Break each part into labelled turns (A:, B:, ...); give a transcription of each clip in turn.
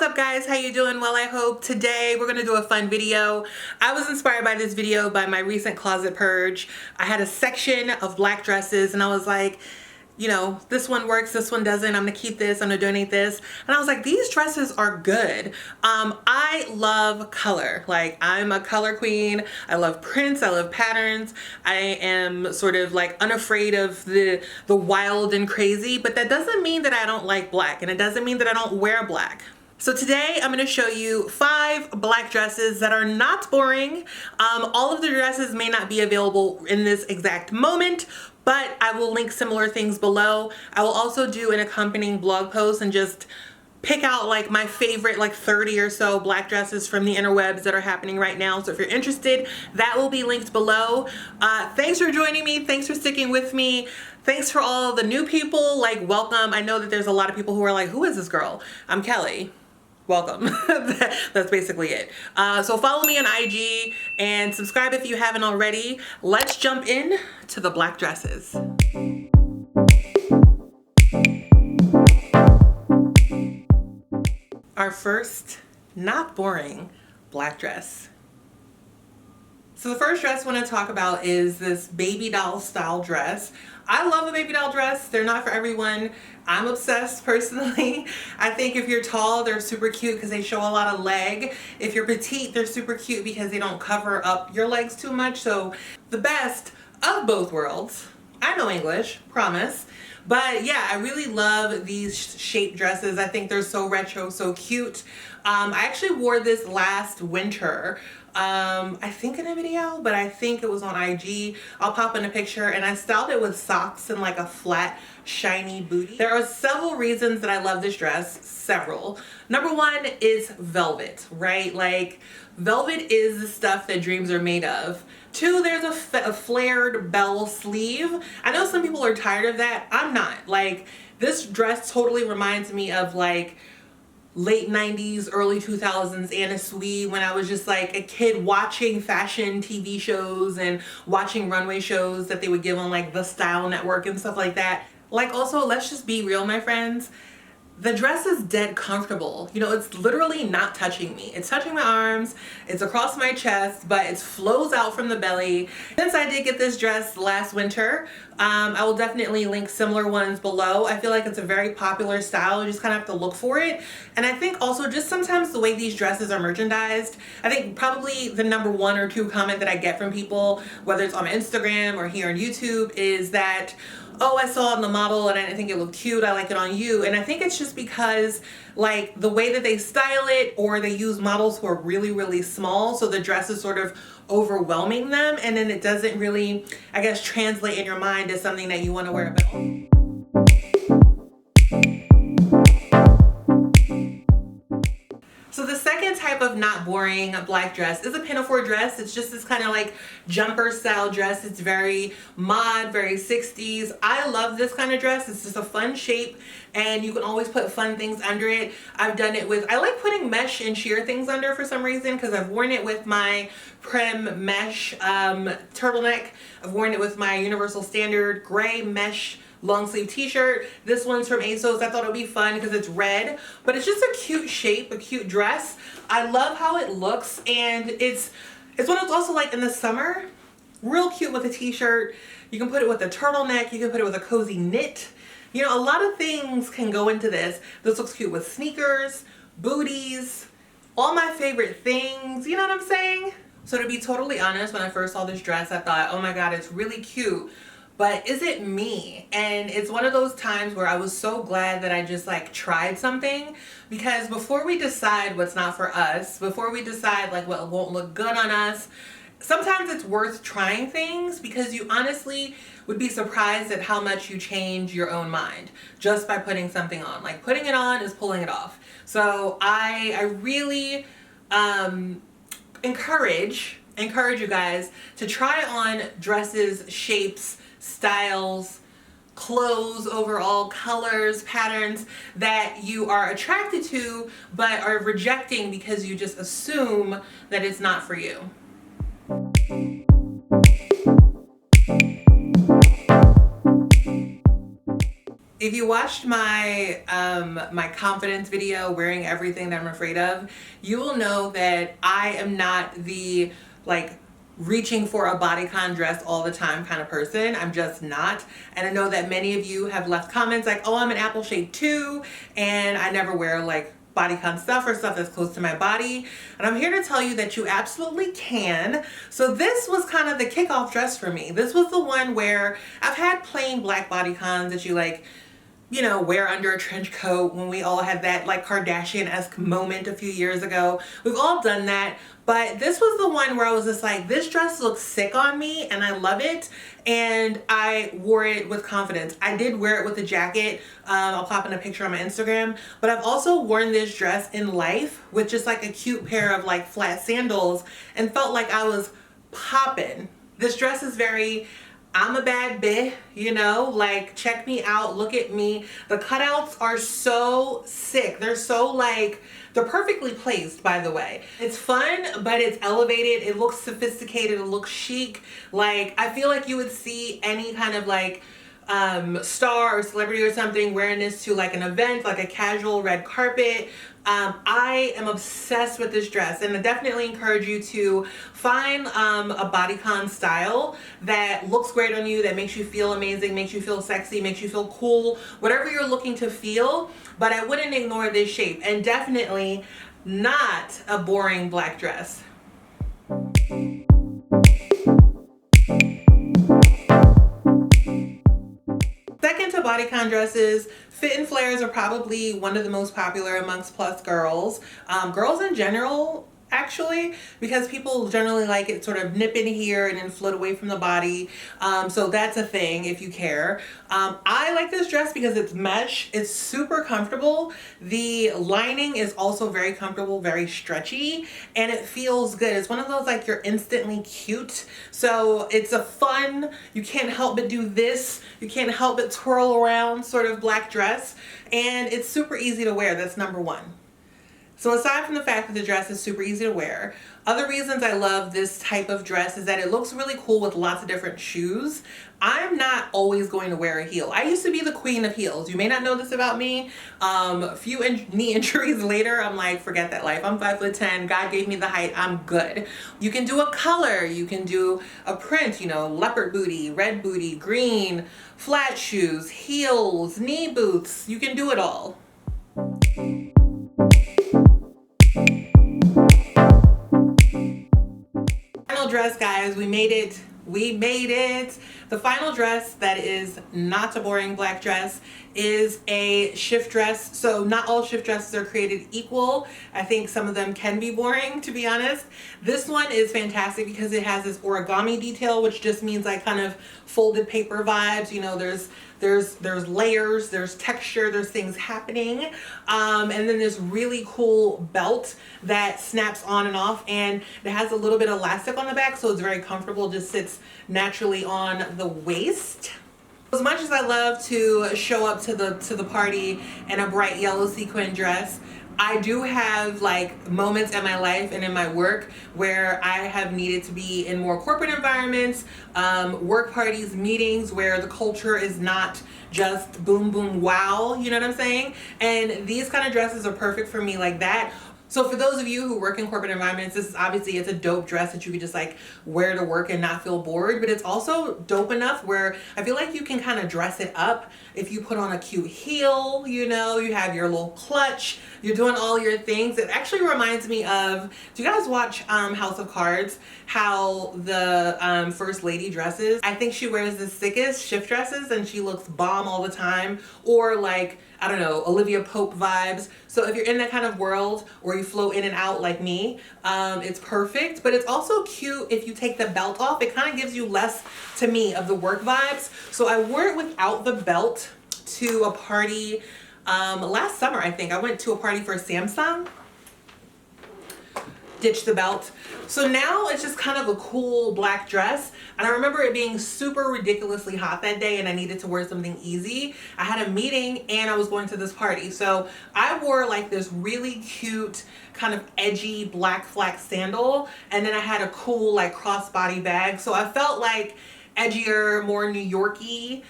A: up guys, how you doing? Well, I hope. Today we're gonna do a fun video. I was inspired by this video by my recent closet purge. I had a section of black dresses and I was like, you know, this one works, this one doesn't, I'm gonna keep this, I'm gonna donate this. And I was like, these dresses are good. I love color. Like, I'm a color queen. I love prints, I love patterns. I am sort of like unafraid of the wild and crazy, but that doesn't mean that I don't like black, and it doesn't mean that I don't wear black. So today I'm going to show you 5 black dresses that are not boring. All of the dresses may not be available in this exact moment, but I will link similar things below. I will also do an accompanying blog post and just pick out like my favorite like 30 or so black dresses from the interwebs that are happening right now. So if you're interested, that will be linked below. Thanks for joining me. Thanks for sticking with me. Thanks for all the new people. Like, welcome. I know that there's a lot of people who are like, who is this girl? I'm Kelly. Welcome. That's basically it. So follow me on IG and subscribe if you haven't already. Let's jump in to the black dresses. Our first not boring black dress. So the first dress I want to talk about is this baby doll style dress. I love a baby doll dress. They're not for everyone. I'm obsessed personally. I think if you're tall, they're super cute because they show a lot of leg. If you're petite, they're super cute because they don't cover up your legs too much. So the best of both worlds. I know English, promise. But yeah, I really love these shape dresses. I think they're so retro, so cute. I actually wore this last winter. I think in a video, but I think it was on IG. I'll pop in a picture, and I styled it with socks and like a flat, shiny booty. There are several reasons that I love this dress, several. Number one is velvet, right? Like, velvet is the stuff that dreams are made of. 2, there's a flared bell sleeve. I know some people are tired of that. I'm not. Like, this dress totally reminds me of like late 90s, early 2000s Anna Sui, when I was just like a kid watching fashion TV shows and watching runway shows that they would give on like the Style Network and stuff like that. Like, also, let's just be real, my friends. The dress is dead comfortable. You know, it's literally not touching me. It's touching my arms, it's across my chest, but it flows out from the belly. Since I did get this dress last winter, I will definitely link similar ones below. I feel like it's a very popular style. You just kind of have to look for it. And I think also just sometimes the way these dresses are merchandised, I think probably the number 1 or 2 comment that I get from people, whether it's on Instagram or here on YouTube, is that, oh, I saw it on the model and I didn't think it looked cute, I like it on you. And I think it's just because like the way that they style it, or they use models who are really, really small, so the dress is sort of overwhelming them, and then it doesn't really, I guess, translate in your mind as something that you want to wear at all. So the second type of not boring black dress is a pinafore dress. It's just this kind of like jumper style dress. It's very mod, very 60s. I love this kind of dress. It's just a fun shape and you can always put fun things under it. I've done it with, I like putting mesh and sheer things under for some reason, because I've worn it with my Prim mesh turtleneck. I've worn it with my Universal Standard gray mesh long sleeve t-shirt. This one's from ASOS. I thought it would be fun because it's red, but it's just a cute shape, a cute dress. I love how it looks, and it's one that's also like in the summer, real cute with a t-shirt. You can put it with a turtleneck, you can put it with a cozy knit. You know, a lot of things can go into this. This looks cute with sneakers, booties, all my favorite things, you know what I'm saying? So to be totally honest, when I first saw this dress, I thought, oh my God, it's really cute. But is it me? And it's one of those times where I was so glad that I just like tried something, because before we decide what's not for us, before we decide like what won't look good on us, sometimes it's worth trying things, because you honestly would be surprised at how much you change your own mind just by putting something on. Like, putting it on is pulling it off. So I really encourage you guys to try on dresses, shapes, styles, clothes, overall colors, patterns that you are attracted to but are rejecting because you just assume that it's not for you. If you watched my my confidence video, wearing everything that I'm afraid of, you will know that I am not the like reaching for a bodycon dress all the time kind of person. I'm just not. And I know that many of you have left comments like, oh, I'm an apple shade too, and I never wear like bodycon stuff or stuff that's close to my body. And I'm here to tell you that you absolutely can. So this was kind of the kickoff dress for me. This was the one where I've had plain black bodycons that you like, you know, wear under a trench coat when we all had that like Kardashian-esque moment a few years ago. We've all done that. But this was the one where I was just like, this dress looks sick on me and I love it. And I wore it with confidence. I did wear it with a jacket. I'll pop in a picture on my Instagram. But I've also worn this dress in life with just like a cute pair of like flat sandals and felt like I was popping. This dress is very, I'm a bad bitch, you know, like check me out, look at me. The cutouts are so sick. They're so like, they're perfectly placed, by the way. It's fun, but it's elevated. It looks sophisticated. It looks chic. Like, I feel like you would see any kind of like star or celebrity or something wearing this to like an event, like a casual red carpet. I am obsessed with this dress, and I definitely encourage you to find a bodycon style that looks great on you, that makes you feel amazing, makes you feel sexy, makes you feel cool, whatever you're looking to feel. But I wouldn't ignore this shape, and definitely not a boring black dress. Second to bodycon dresses, fit and flares are probably one of the most popular amongst plus girls. Girls in general, actually, because people generally like it sort of nip in here and then float away from the body. So that's a thing if you care. I like this dress because it's mesh. It's super comfortable. The lining is also very comfortable, very stretchy, and it feels good. It's one of those like you're instantly cute. So it's a fun, you can't help but do this, you can't help but twirl around sort of black dress, and it's super easy to wear. That's number one. So aside from the fact that the dress is super easy to wear, other reasons I love this type of dress is that it looks really cool with lots of different shoes. I'm not always going to wear a heel. I used to be the queen of heels. You may not know this about me. A few knee injuries later, I'm like, forget that life. I'm 5'10". God gave me the height. I'm good. You can do a color. You can do a print, you know, leopard booty, red booty, green, flat shoes, heels, knee boots. You can do it all. Final dress, guys, we made it. The final dress that is not a boring black dress is a shift dress. So not all shift dresses are created equal. I think some of them can be boring, to be honest. This one is fantastic because it has this origami detail, which just means like kind of folded paper vibes. You know, there's layers, there's texture, there's things happening. And then this really cool belt that snaps on and off, and it has a little bit of elastic on the back, so it's very comfortable, just sits naturally on the waist. As much as I love to show up to the party in a bright yellow sequin dress, I do have like moments in my life and in my work where I have needed to be in more corporate environments, work parties, meetings where the culture is not just boom, boom, wow, you know what I'm saying? And these kind of dresses are perfect for me like that. So for those of you who work in corporate environments, this is obviously, it's a dope dress that you could just like wear to work and not feel bored, but it's also dope enough where I feel like you can kind of dress it up. If you put on a cute heel, you know, you have your little clutch, you're doing all your things. It actually reminds me of, do you guys watch House of Cards? How the first lady dresses? I think she wears the sickest shift dresses and she looks bomb all the time. Or like, I don't know, Olivia Pope vibes. So if you're in that kind of world or you flow in and out like me, it's perfect. But it's also cute if you take the belt off. It kind of gives you less, to me, of the work vibes. So I wore it without the belt to a party last summer, I think. I went to a party for Samsung. Ditched the belt. So now it's just kind of a cool black dress. And I remember it being super ridiculously hot that day and I needed to wear something easy. I had a meeting and I was going to this party. So I wore like this really cute kind of edgy black flat sandal. And then I had a cool like crossbody bag. So I felt like edgier, more New Yorky.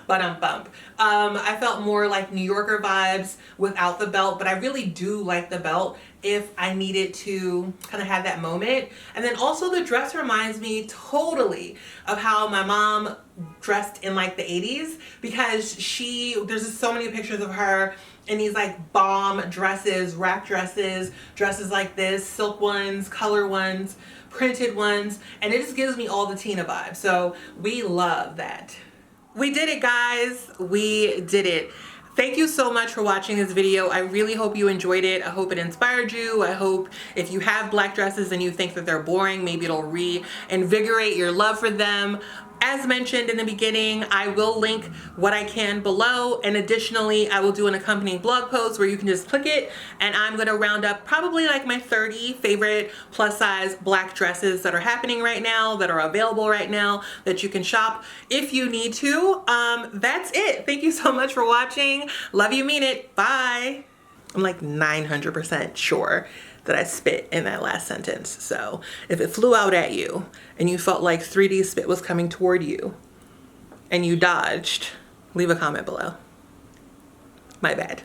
A: Bump. I felt more like New Yorker vibes without the belt, but I really do like the belt if I needed to kind of have that moment. And then also the dress reminds me totally of how my mom dressed in like the 80s, because there's just so many pictures of her in these like bomb dresses, wrap dresses like this, silk ones, color ones, printed ones, and it just gives me all the Tina vibes. So we love that. We did it, guys. We did it. Thank you so much for watching this video. I really hope you enjoyed it. I hope it inspired you. I hope if you have black dresses and you think that they're boring, maybe it'll reinvigorate your love for them. As mentioned in the beginning, I will link what I can below, and additionally I will do an accompanying blog post where you can just click it, and I'm gonna round up probably like my 30 favorite plus size black dresses that are happening right now, that are available right now, that you can shop if you need to. That's it. Thank you so much for watching. Love you, mean it. Bye. I'm like 900% sure that I spit in that last sentence. So if it flew out at you and you felt like 3D spit was coming toward you and you dodged, leave a comment below. My bad.